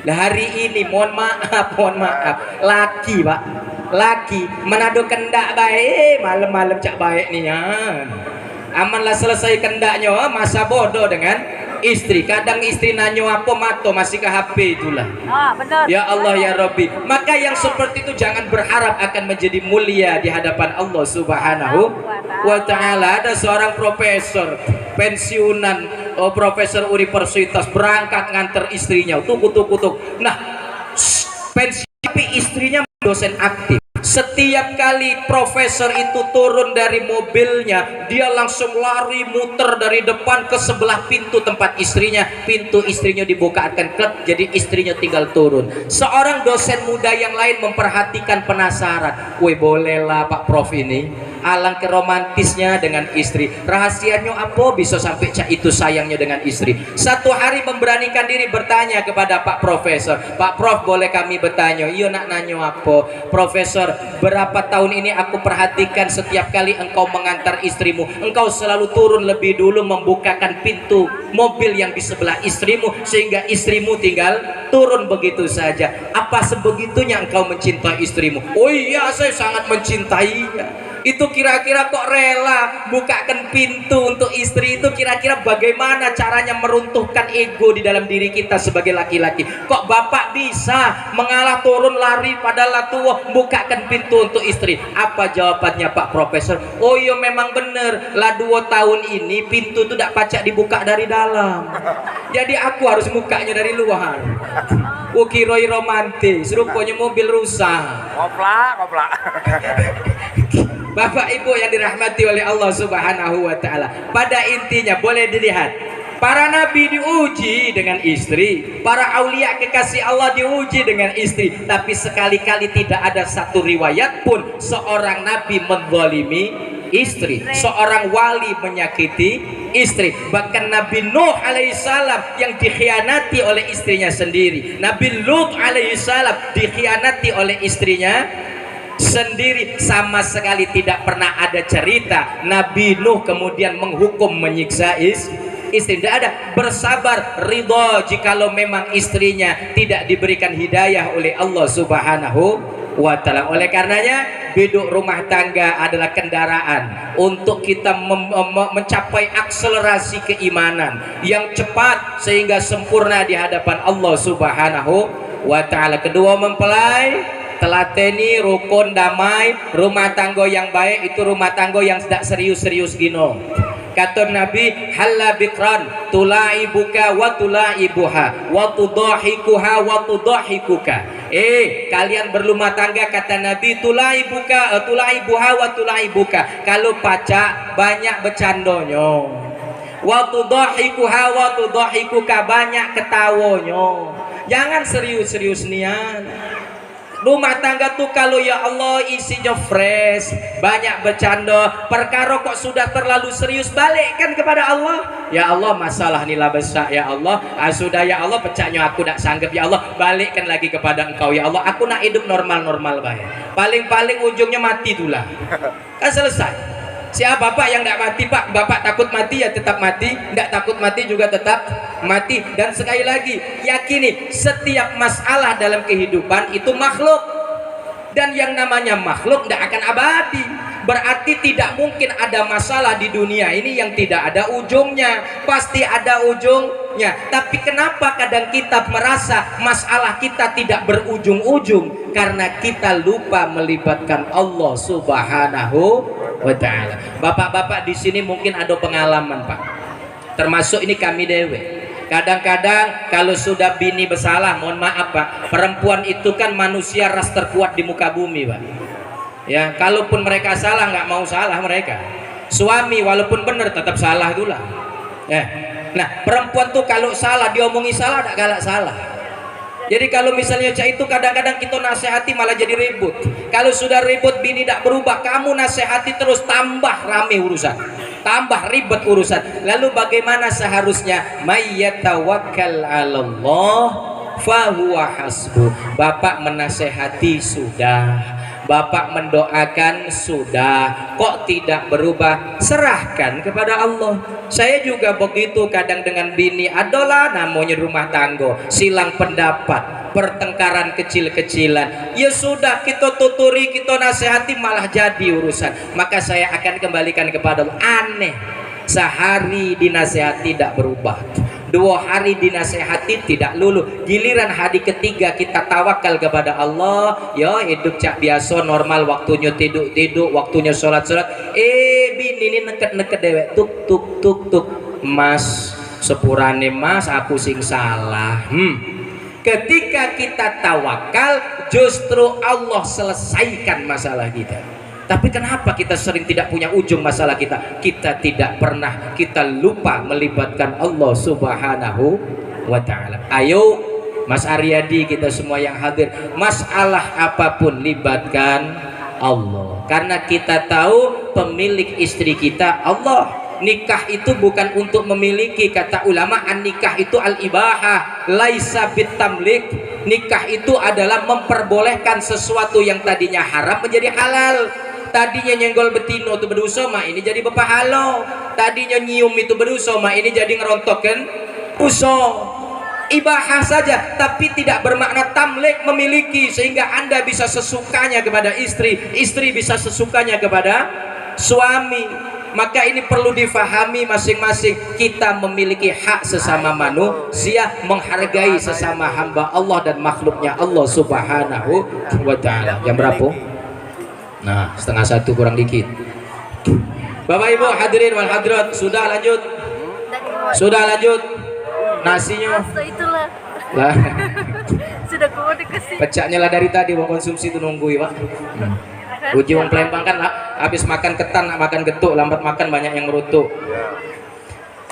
Nah, hari ini mohon maaf, laki Pak, laki Manado kendak baik, malam-malam cak baik nih ya. Amanlah selesai kendaknya, masa bodoh dengan istri. Kadang istri nanyo apa mato masih ke HP itulah. Benar. Ya Allah ya Rabbi. Maka yang seperti itu jangan berharap akan menjadi mulia di hadapan Allah Subhanahu wa ta'ala. Ada seorang profesor pensiunan, profesor universitas, berangkat nganter istrinya, tuk. Nah, pensiun tapi istrinya dosen aktif. Setiap kali profesor itu turun dari mobilnya, dia langsung lari muter dari depan ke sebelah pintu tempat istrinya. Pintu istrinya dibukakan klep, jadi istrinya tinggal turun. Seorang dosen muda yang lain memperhatikan, penasaran. Woi, bolehlah Pak Prof ini, alangkah romantisnya dengan istri. Rahasianya apa bisa sampai cak itu sayangnya dengan istri? Satu hari memberanikan diri bertanya kepada Pak Profesor. Pak Prof, boleh kami bertanya? Iya nak, nanya apa? Profesor, berapa tahun ini aku perhatikan setiap kali engkau mengantar istrimu, engkau selalu turun lebih dulu membukakan pintu mobil yang di sebelah istrimu sehingga istrimu tinggal turun begitu saja. Apa sebegitunya engkau mencintai istrimu? Oh iya, saya sangat mencintainya. Itu kira-kira kok rela bukakan pintu untuk istri itu, kira-kira bagaimana caranya meruntuhkan ego di dalam diri kita sebagai laki-laki? Kok bapak bisa mengalah turun lari padahal tua bukakan pintu untuk istri? Apa jawabannya Pak Profesor? Oh iya, memang bener lah, 2 tahun ini pintu itu tidak pacak dibuka dari dalam, jadi aku harus bukanya dari luar. Ukiroi romantis, rupanya mobil rusak. Koplak. Bapak Ibu yang dirahmati oleh Allah Subhanahu wa ta'ala, pada intinya boleh dilihat Para nabi diuji dengan istri, para aulia kekasih Allah diuji dengan istri, tapi sekali-kali tidak ada satu riwayat pun seorang nabi menzalimi istri, seorang wali menyakiti istri. Bahkan Nabi Nuh alaihissalam yang dikhianati oleh istrinya sendiri, Nabi Lut alaihissalam dikhianati oleh istrinya sendiri. Sama sekali tidak pernah ada cerita Nabi Nuh kemudian menghukum menyiksa istri. Tidak ada. Bersabar, ridho jikalau memang istrinya tidak diberikan hidayah oleh Allah subhanahu wa ta'ala. Oleh karenanya biduk rumah tangga adalah kendaraan untuk kita mencapai akselerasi keimanan yang cepat sehingga sempurna di hadapan Allah subhanahu wa ta'ala. Kedua, mempelai telateni rukun damai. Rumah tangga yang baik itu rumah tangga yang tidak serius-serius gino. Kata Nabi, halla bikran tulaibuka wa tulaibuha wa tudahikuha wa tudahikuka. Kalian berumah tangga, kata Nabi, tulaibuka tulaibuha wa tulaibuka. Kalau pacak banyak bercandonyo, wa tudahikuha wa tudahikuka, banyak ketawonyo. Jangan serius-serius nian. Rumah tangga tuh kalau ya Allah isinya fresh, banyak bercanda, perkara kok sudah terlalu serius, balikkan kepada Allah. Ya Allah, masalah nila besar ya Allah, sudah ya Allah, pecahnya aku tak sanggup ya Allah, balikkan lagi kepada Engkau ya Allah. Aku nak hidup normal-normal baik. Paling-paling ujungnya mati itulah. Kan selesai. Siapa bapak yang tidak mati, Pak? Bapak takut mati ya tetap mati, tidak takut mati juga tetap mati. Dan sekali lagi, yakini setiap masalah dalam kehidupan itu makhluk, dan yang namanya makhluk tidak akan abadi. Berarti tidak mungkin ada masalah di dunia ini yang tidak ada ujungnya, pasti ada ujungnya. Tapi kenapa kadang kita merasa masalah kita tidak berujung-ujung? Karena kita lupa melibatkan Allah subhanahu wa ta'ala. Bapak-bapak di sini mungkin ada pengalaman, Pak, termasuk ini kami dewe. Kadang-kadang kalau sudah bini bersalah, mohon maaf Pak, perempuan itu kan manusia ras terkuat di muka bumi, Pak. Ya, kalaupun mereka salah, nggak mau salah mereka. Suami walaupun benar tetap salah itulah. Nah, perempuan tuh kalau salah, diomongi salah, tak galak salah. Jadi kalau misalnya cak itu kadang-kadang kita nasihati malah jadi ribut. Kalau sudah ribut bini tidak berubah, kamu nasihati terus, tambah rame urusan, tambah ribet urusan. Lalu bagaimana seharusnya? Mayyatawakkal 'alallah fahuwa hasbuh. Bapak menasehati sudah, bapak mendoakan sudah, kok tidak berubah, serahkan kepada Allah. Saya juga begitu kadang dengan bini, adalah namanya rumah tangga, silang pendapat, pertengkaran kecil-kecilan, ya sudah kita tuturi, kita nasihati malah jadi urusan. Maka saya akan kembalikan kepada Allah. Aneh, sehari dinasihati tidak berubah, 2 hari dinasehati tidak luluh, giliran hari ketiga kita tawakal kepada Allah, ya hidup cak biasa normal, waktunya tidur, waktunya sholat. Bini ini neket-neket dewek, tuk, mas sepurane mas, aku sing salah. Ketika kita tawakal, justru Allah selesaikan masalah kita. Tapi kenapa kita sering tidak punya ujung masalah kita? Kita tidak pernah, kita lupa melibatkan Allah subhanahu wa ta'ala. Ayo Mas Aryadi, kita semua yang hadir, masalah apapun libatkan Allah. Karena kita tahu pemilik istri kita Allah. Nikah itu bukan untuk memiliki, kata ulama, an nikah itu al-ibahah, laisa bitamlik. Nikah itu adalah memperbolehkan sesuatu yang tadinya haram menjadi halal. Tadinya nyenggol betino itu berdosa, mak ini jadi berpahala. Tadinya nyium itu berdosa, mak ini jadi ngerontokan uso. Ibahah saja, tapi tidak bermakna tamlik, memiliki, sehingga Anda bisa sesukanya kepada istri, istri bisa sesukanya kepada suami. Maka ini perlu difahami masing-masing. Kita memiliki hak sesama manusia, menghargai sesama hamba Allah dan makhluknya Allah subhanahu wa ta'ala. Jam berapa? Nah, 1:30 kurang dikit. Bapak Ibu hadirin wal hadirat, sudah lanjut? Sudah lanjut? Nasinya? Lah. Sudah keluar dikasih. Pecahnya lah dari tadi mau konsumsi itu nunggu ya, Pak. Uji wong Palembang kan habis makan ketan, makan getuk, lambat makan banyak yang merutuk.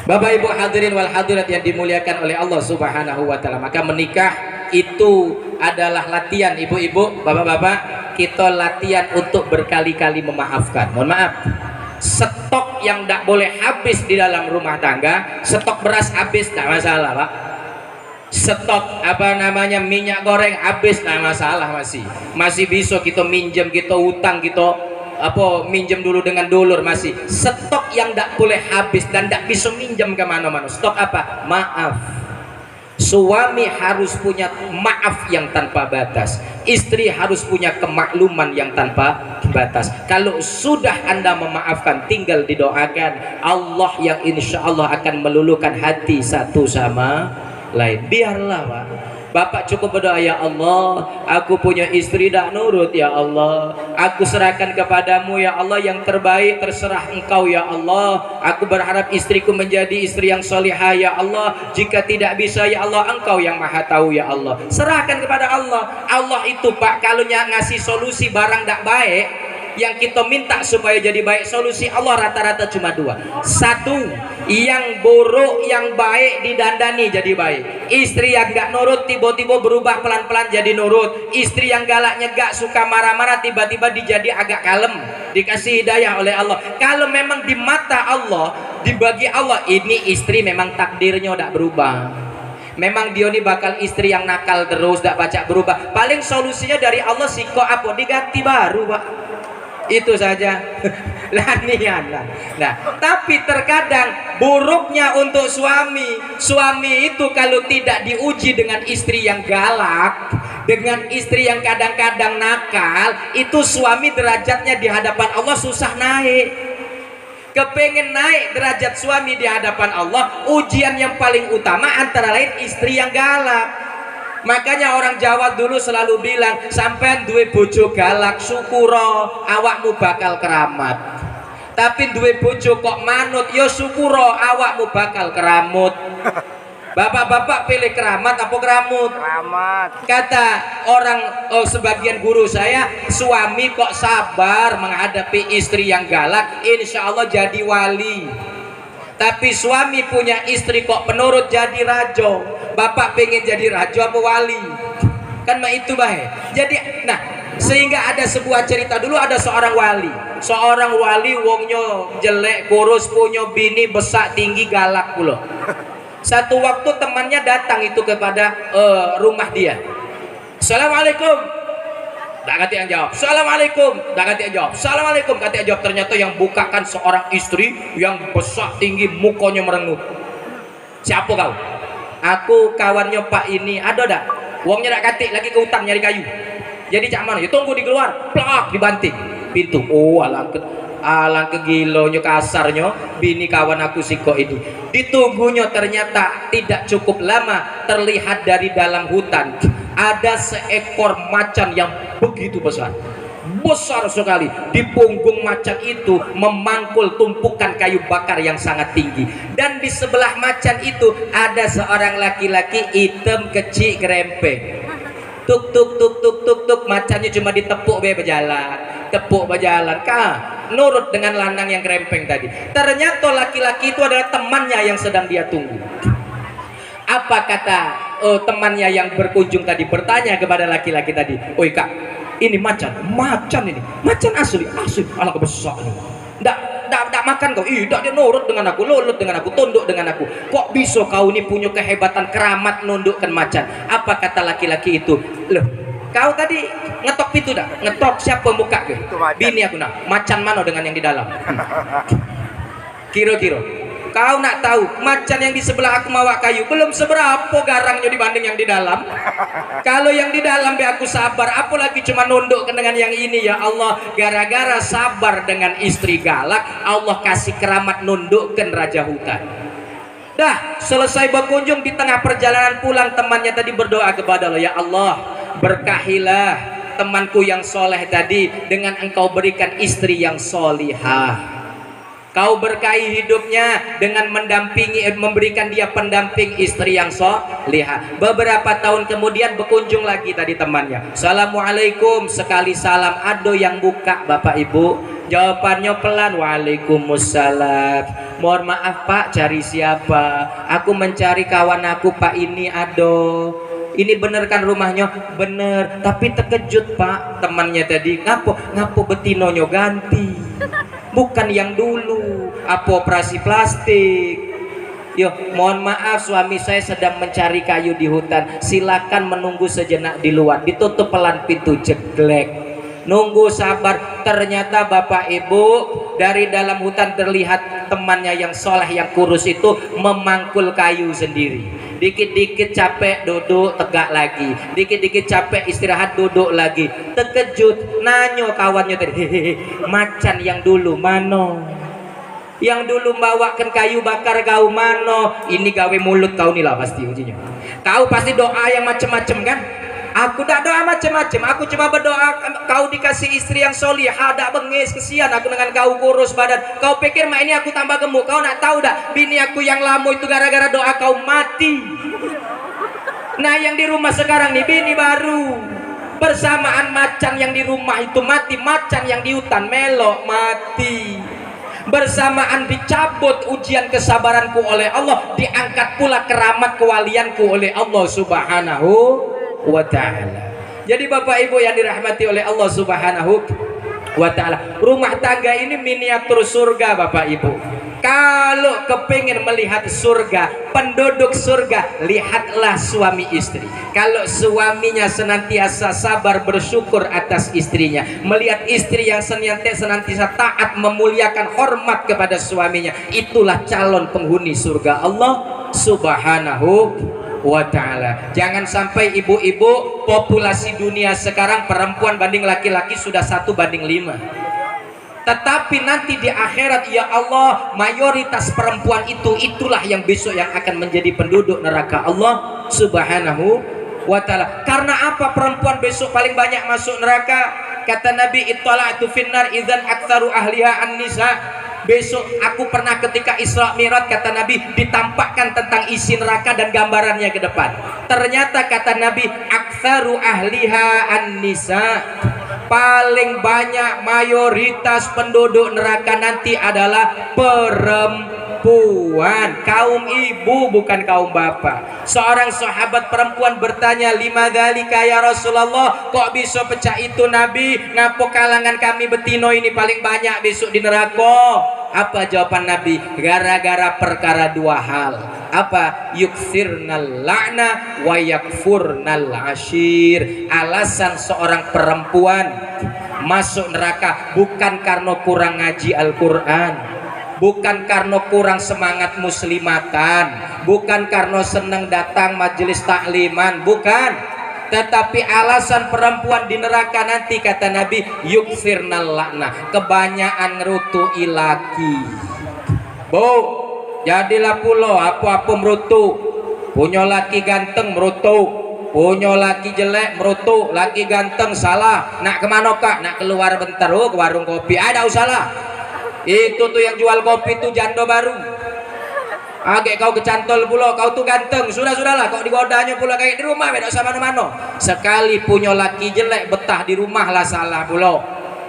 Bapak Ibu hadirin wal hadirat yang dimuliakan oleh Allah Subhanahu wa taala, maka menikah itu adalah latihan ibu-ibu, bapak-bapak, kita latihan untuk berkali-kali memaafkan. Mohon maaf, stok yang tidak boleh habis di dalam rumah tangga, stok beras habis tidak masalah Pak, stok minyak goreng habis tidak masalah, masih bisa kita minjem, kita utang, kita minjem dulu dengan dulur. Masih stok yang tidak boleh habis dan tidak bisa minjem kemana-mana, stok apa? Maaf. Suami harus punya maaf yang tanpa batas, istri harus punya kemakluman yang tanpa batas. Kalau sudah Anda memaafkan, tinggal didoakan Allah yang insya Allah akan meluluhkan hati satu sama lain. Biarlah Pak, Bapak cukup berdoa, ya Allah, aku punya istri tak nurut, ya Allah, aku serahkan kepadamu, ya Allah, yang terbaik terserah engkau, ya Allah, aku berharap istriku menjadi istri yang solihah, ya Allah, jika tidak bisa, ya Allah, engkau yang maha tahu, ya Allah. Serahkan kepada Allah. Allah itu Pak, kalau ngasih solusi barang tak baik, yang kita minta supaya jadi baik, solusi Allah rata-rata cuma dua. Satu, yang buruk yang baik didandani jadi baik. Istri yang gak nurut tiba-tiba berubah pelan-pelan jadi nurut. Istri yang galaknya gak suka marah-marah tiba-tiba dijadi agak kalem, dikasih hidayah oleh Allah. Kalau memang di mata Allah, dibagi Allah, ini istri memang takdirnya gak berubah, memang dia ini bakal istri yang nakal terus, gak baca berubah, paling solusinya dari Allah sih kok apa, diganti baru Pak, itu saja. Nah, tapi terkadang buruknya untuk suami itu kalau tidak diuji dengan istri yang galak, dengan istri yang kadang-kadang nakal, itu suami derajatnya di hadapan Allah susah naik. Kepengen naik derajat suami di hadapan Allah, ujian yang paling utama antara lain istri yang galak. Makanya orang Jawa dulu selalu bilang, sampean duwe bojo galak syukuro, awakmu bakal keramat. Tapi duwe bojo kok manut, yo syukuro, awakmu bakal keramut. Bapak-bapak pilih keramat apa keramut? Keramat. Kata orang, sebagian guru saya, suami kok sabar menghadapi istri yang galak, insya Allah jadi wali. Tapi suami punya istri kok penurut jadi rajo. Bapak pengen jadi rajo apa wali? Kan mah itu baik. Jadi, nah, sehingga ada sebuah cerita dulu, ada seorang wali wongnya jelek, kurus, punya bini besar tinggi galak pula. Satu waktu temannya datang itu kepada rumah dia. Assalamualaikum. Tak kata yang jawab. Assalamualaikum. Tak kata yang jawab. Assalamualaikum. Kata yang jawab. Ternyata yang bukakan seorang istri yang besar tinggi, mukanya merengut. Siapa kau? Aku kawannya Pak ini. Ada dak? Uangnya tak katik lagi ke hutang nyari kayu. Jadi cak mana? Ya tunggu di keluar. Plak dibanting pintu. Oh alangkah gilonyo kasarnya bini kawan aku siko ini. Ditunggunya ternyata tidak cukup lama, terlihat dari dalam hutan ada seekor macan yang begitu besar sekali. Di punggung macan itu memangkul tumpukan kayu bakar yang sangat tinggi, dan di sebelah macan itu ada seorang laki-laki hitam kecil gerempeng. Tuk tuk tuk tuk tuk tuk, macannya cuma ditepuk berjalan nurut dengan lanang yang gerempeng tadi. Ternyata laki-laki itu adalah temannya yang sedang dia tunggu. Apa kata temannya yang berkunjung tadi? Bertanya kepada laki-laki tadi, "Oi Kak, ini macan asli anak besar ini. Ndak makan kau? Tidak, dia nurut dengan aku, lulut dengan aku, tunduk dengan aku. Kok bisa kau ini punya kehebatan keramat nundukkan macan?" Apa kata laki-laki itu? "Loh, kau tadi ngetok pintu dah? Ngetok siapa buka ke? Bini aku nak. Macan mana dengan yang di dalam?" Kira-kira kau nak tahu macan yang di sebelah aku mawa kayu belum seberapa garangnya dibanding yang di dalam. Kalau yang di dalam be aku sabar, apalagi cuma nunduk dengan yang ini. Ya Allah, gara-gara sabar dengan istri galak, Allah kasih keramat nundukkan raja hutan. Dah selesai berkunjung, di tengah perjalanan pulang temannya tadi berdoa kepada Allah, "Ya Allah, berkahilah temanku yang soleh tadi dengan engkau berikan istri yang solihah. Kau berkahi hidupnya dengan memberikan dia pendamping istri yang solihah." Beberapa tahun kemudian berkunjung lagi tadi temannya. "Assalamualaikum." Sekali salam ado yang buka Bapak Ibu, Jawabannya pelan, waalaikumsalam. Mohon maaf Pak, cari siapa? Aku mencari kawan aku Pak, ini ado. Ini bener kan rumahnya? Bener, tapi terkejut Pak, temannya tadi ngapo betinonyo ganti, bukan yang dulu. Apa operasi plastik? Yo, mohon maaf suami saya sedang mencari kayu di hutan, silakan menunggu sejenak di luar. Ditutup pelan pintu, jeglek. Nunggu sabar, ternyata bapak ibu dari dalam hutan terlihat temannya yang soleh yang kurus itu memangkul kayu sendiri. Dikit-dikit capek duduk tegak lagi, dikit-dikit capek istirahat duduk lagi. Terkejut, nanyo kawannya tadi, hehehe, macan yang dulu mano, yang dulu bawakan kayu bakar kau mano. Ini gawe mulut kau nih lah pasti ujinya. Kau pasti doa yang macem-macem kan? Aku tak doa macam-macam, aku cuma berdoa kau dikasih istri yang solih. Ada bengis, kesian aku dengan kau kurus badan. Kau pikir mak ini aku tambah gemuk? Kau nak tahu dak, bini aku yang lama itu gara-gara doa kau mati. Nah yang di rumah sekarang nih bini baru, bersamaan macan yang di rumah itu mati, macan yang di hutan melok mati. Bersamaan dicabut ujian kesabaranku oleh Allah, diangkat pula keramat kewalianku oleh Allah Subhanahu wa ta'ala. Jadi bapak ibu yang dirahmati oleh Allah Subhanahu wa ta'ala, rumah tangga ini miniatur surga bapak ibu. Kalau kepingin melihat surga, penduduk surga, lihatlah suami istri. Kalau suaminya senantiasa sabar bersyukur atas istrinya, melihat istri yang senantiasa taat memuliakan hormat kepada suaminya, itulah calon penghuni surga Allah Subhanahu wa ta'ala. Jangan sampai ibu-ibu, populasi dunia sekarang perempuan banding laki-laki sudah 1:5. Tetapi nanti di akhirat ya Allah, mayoritas perempuan itulah yang besok yang akan menjadi penduduk neraka Allah Subhanahu wa ta'ala. Karena apa perempuan besok paling banyak masuk neraka? Kata Nabi, ittala'tu finnar idzan aktsaru ahliha an-nisa. Besok aku pernah ketika Isra Mi'raj, kata Nabi, ditampakkan tentang isi neraka dan gambarannya ke depan. Ternyata kata Nabi, aktsaru ahliha an-nisa. Paling banyak mayoritas penduduk neraka nanti adalah perempuan, kaum ibu bukan kaum bapak. Seorang sahabat perempuan bertanya, lima dzalika ya Rasulullah, kok bisa pecah itu Nabi? Ngapo kalangan kami betino ini paling banyak besok di neraka? Apa jawaban Nabi? Gara-gara perkara dua hal. Apa? Yukthirnal la'na wa yakfurnal ashir. Alasan seorang perempuan masuk neraka bukan karena kurang ngaji Al-Quran, bukan karena kurang semangat muslimatan, bukan karena senang datang majelis takliman, bukan. Tetapi alasan perempuan di neraka nanti kata Nabi, yukfirnal la'na, kebanyakan ngerutui laki. Bu, jadilah pulau apa-apa merutu. Punya laki ganteng merutu, punya laki jelek merutu. Laki ganteng salah. Nak kemana kak? Nak keluar bentar, ke warung kopi. Ada usaha. Itu tuh yang jual kopi tuh jando baru. Agak kau kecantol pula, kau tuh ganteng. Sudahlah, kau digodanya pula kayak di rumah, beda sama mana-mana. Sekali punya laki jelek betah di rumah lah salah pula.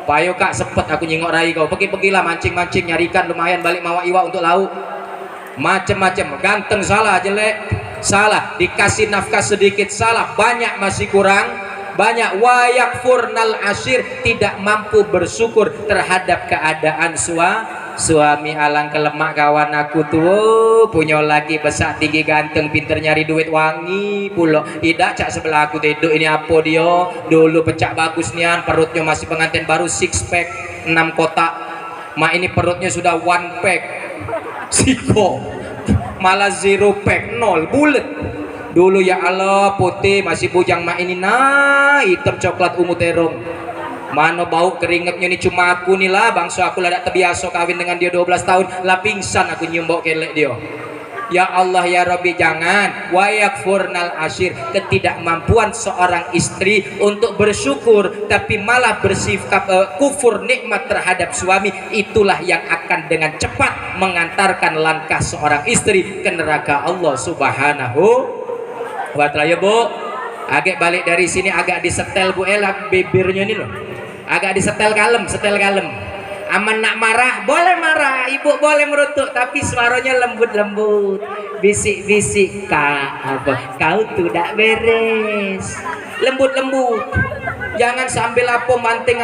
Payo kak sepet aku nyingok rai kau. Pergilah mancing-mancing nyarikan lumayan balik mawa iwa untuk lauk. Macem-macem, ganteng salah, jelek salah, dikasih nafkah sedikit salah, banyak masih kurang banyak. Wayak furnal ashir, tidak mampu bersyukur terhadap keadaan suami. Alang kelemak kawan aku tuh punya laki besar tinggi ganteng pinter nyari duit wangi pulo. Tidak cak sebelah aku tidur ini apa dia dulu pecah bagus nian, perutnya masih pengantin baru 6 pack 6 kotak. Mak ini perutnya sudah 1 pack siko, malah 0 pack 0 bulet. Dulu ya Allah putih masih bujang, mak ini nah hitam coklat ungu terong. Mana bau keringetnya ini cuma aku nih lah, bangsa aku lah tak terbiasa kawin dengan dia 12 tahun lah pingsan aku nyumbok kelek dia. Ya Allah ya Rabbi, jangan wayak furnal ashir, ketidakmampuan seorang istri untuk bersyukur tapi malah bersifat kufur nikmat terhadap suami, itulah yang akan dengan cepat mengantarkan langkah seorang istri ke neraka Allah Subhanahu wa ta'ala. Ya Bu, agak balik dari sini agak disetel Bu Ella bibirnya ini loh, agak disetel kalem, Aman nak marah, boleh marah, ibu boleh merutuk, tapi suaranya lembut-lembut, bisik-bisik, kau tuh tak beres, lembut-lembut. Jangan sambil banting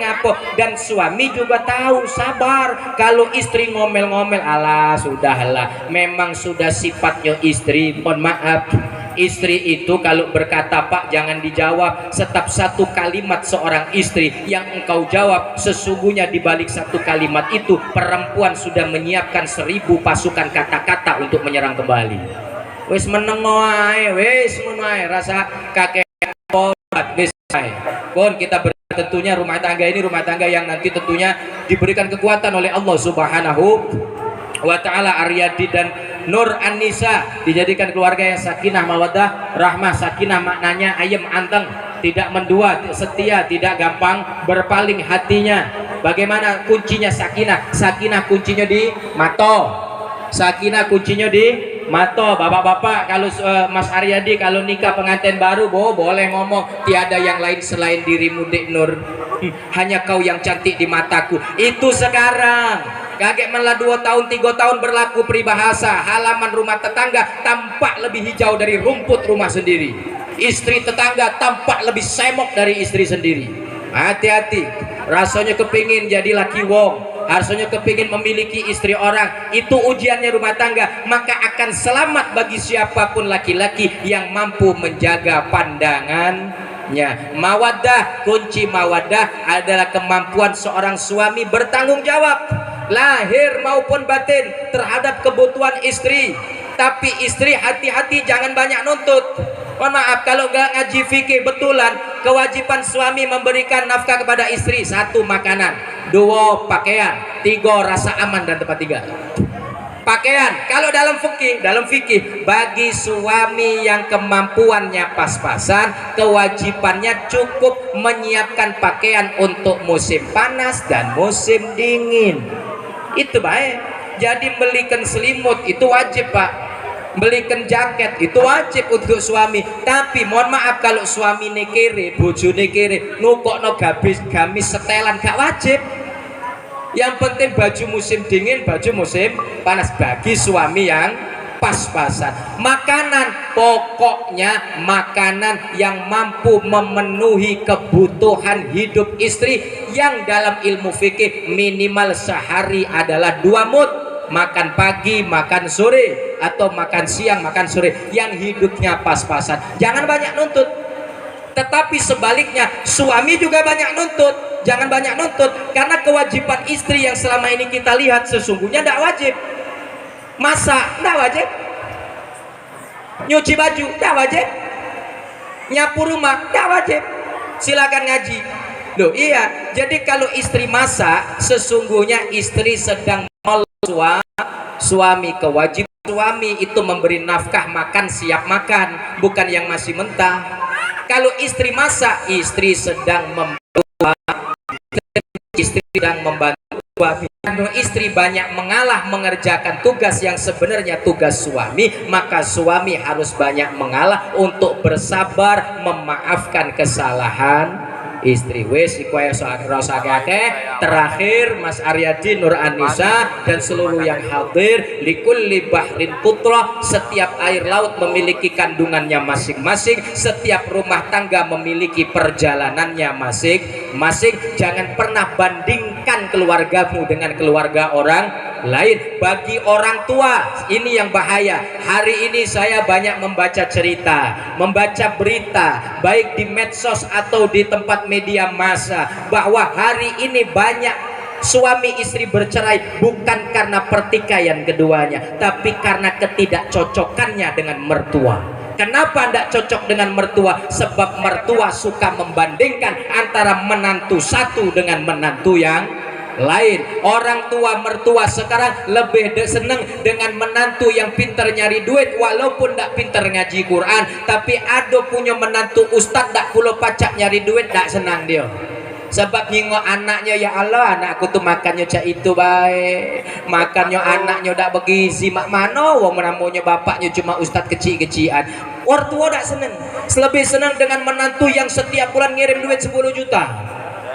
apa. Dan suami juga tahu, sabar. Kalau istri ngomel-ngomel, alah sudahlah, memang sudah sifatnya istri. Mohon maaf, istri itu kalau berkata pak jangan dijawab. Setiap satu kalimat seorang istri yang engkau jawab, sesungguhnya di balik satu kalimat itu perempuan sudah menyiapkan 1000 pasukan kata-kata untuk menyerang kembali. Wis menengoai, wis menengoai rasa kakek wis. Pun kita tentunya rumah tangga ini rumah tangga yang nanti tentunya diberikan kekuatan oleh Allah Subhanahu wa ta'ala. Aryadi dan Nur An-Nisa dijadikan keluarga yang sakinah mawaddah rahmah. Sakinah maknanya ayem anteng, tidak mendua, setia, tidak gampang berpaling hatinya. Bagaimana kuncinya sakinah? Sakinah kuncinya di mato, sakinah kuncinya di mato. Bapak-bapak, kalau Mas Aryadi kalau nikah pengantin baru boleh ngomong, tiada yang lain selain dirimu Dek Nur, hanya kau yang cantik di mataku. Itu sekarang kakek malah 2 tahun 3 tahun berlaku peribahasa, halaman rumah tetangga tampak lebih hijau dari rumput rumah sendiri, istri tetangga tampak lebih semok dari istri sendiri. Hati-hati, rasanya kepingin jadi laki wong, rasanya kepingin memiliki istri orang, itu ujiannya rumah tangga. Maka akan selamat bagi siapapun laki-laki yang mampu menjaga pandangannya. Mawaddah, kunci mawaddah adalah kemampuan seorang suami bertanggung jawab lahir maupun batin terhadap kebutuhan istri. Tapi istri hati-hati, jangan banyak nuntut. Mohon maaf, kalau nggak ngaji fikih betulan, kewajiban suami memberikan nafkah kepada istri: 1 makanan, 2 pakaian, 3 rasa aman dan tempat tinggal. Pakaian, kalau dalam fikih bagi suami yang kemampuannya pas-pasan, kewajibannya cukup menyiapkan pakaian untuk musim panas dan musim dingin. Itu baik. Jadi belikan selimut itu wajib pak, belikan jaket itu wajib untuk suami. Tapi mohon maaf, kalau suami nekere, bojone kere, nukokno gamis setelan gak wajib. Yang penting baju musim dingin, baju musim panas bagi suami yang pas-pasan. Makanan pokoknya makanan yang mampu memenuhi kebutuhan hidup istri, yang dalam ilmu fikih minimal sehari adalah 2 mud. Makan pagi, makan sore, atau makan siang, makan sore, yang hidupnya pas-pasan. Jangan banyak nuntut. Tetapi sebaliknya, suami juga banyak nuntut. Jangan banyak nuntut, karena kewajiban istri yang selama ini kita lihat sesungguhnya tidak wajib. Masak tidak wajib, nyuci baju tidak wajib, nyapu rumah tidak wajib. Silakan ngaji. Loh iya, jadi kalau istri masak, sesungguhnya istri sedang suami. Kewajiban suami itu memberi nafkah, makan siap makan, bukan yang masih mentah. Kalau istri masak, istri sedang membantu. Kalau istri banyak mengalah mengerjakan tugas yang sebenarnya tugas suami, maka suami harus banyak mengalah untuk bersabar memaafkan kesalahan istri. Wes iku ae terakhir Mas Aryadi, Nur An-Nisa dan seluruh yang hadir, likulli bahrin putra, setiap air laut memiliki kandungannya masing-masing, setiap rumah tangga memiliki perjalanannya masing-masing. Jangan pernah bandingkan keluargamu dengan keluarga orang lain. Bagi orang tua ini yang bahaya. Hari ini saya banyak membaca cerita, membaca berita baik di medsos atau di tempat media massa, bahwa hari ini banyak suami istri bercerai bukan karena pertikaian keduanya, tapi karena ketidakcocokannya dengan mertua. Kenapa tidak cocok dengan mertua? Sebab mertua suka membandingkan antara menantu satu dengan menantu yang lain. Orang tua mertua sekarang lebih seneng dengan menantu yang pintar nyari duit, walaupun tidak pintar ngaji Quran, tapi ada punya menantu ustad tak pulau pacak nyari duit, tak senang dia. Sebab nyingok anaknya, ya Allah anakku tuh makannya cak itu baik, makannya anaknya tak bergizi, mak mano wong namanya bapaknya cuma ustad kecil-kecilan. Orang tua tak seneng, lebih senang dengan menantu yang setiap bulan ngirim duit 10 juta.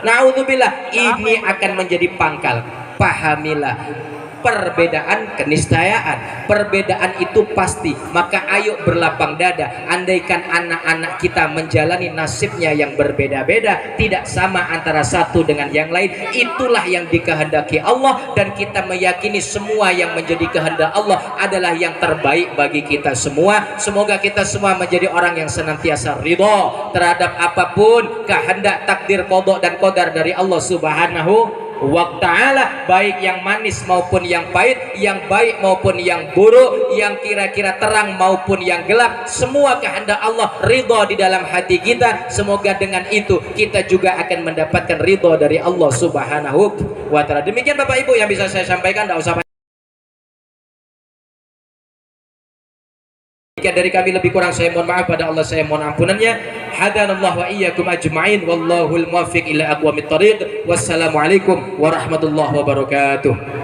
Naudzubillah, ini akan menjadi pangkal. Pahamilah perbedaan keniscayaan. Perbedaan itu pasti, maka ayo berlapang dada. Andaikan anak-anak kita menjalani nasibnya yang berbeda-beda, tidak sama antara satu dengan yang lain, itulah yang dikehendaki Allah, dan kita meyakini semua yang menjadi kehendak Allah adalah yang terbaik bagi kita semua. Semoga kita semua menjadi orang yang senantiasa ridho terhadap apapun kehendak, takdir, qada dan qadar dari Allah Subhanahu wa ta'ala, baik yang manis maupun yang pahit, yang baik maupun yang buruk, yang kira-kira terang maupun yang gelap, semua kehendak Allah ridho di dalam hati kita. Semoga dengan itu kita juga akan mendapatkan ridho dari Allah Subhanahu wa ta'ala. Demikian Bapak Ibu yang bisa saya sampaikan, tidak usah. Jika dari kami lebih kurang, saya mohon maaf, pada Allah saya mohon ampunannya. Hadanallahu wa iyyakum ajma'in, wallahul muwaffiq ila aqwamit thariq. Wassalamualaikum warahmatullahi wabarakatuh.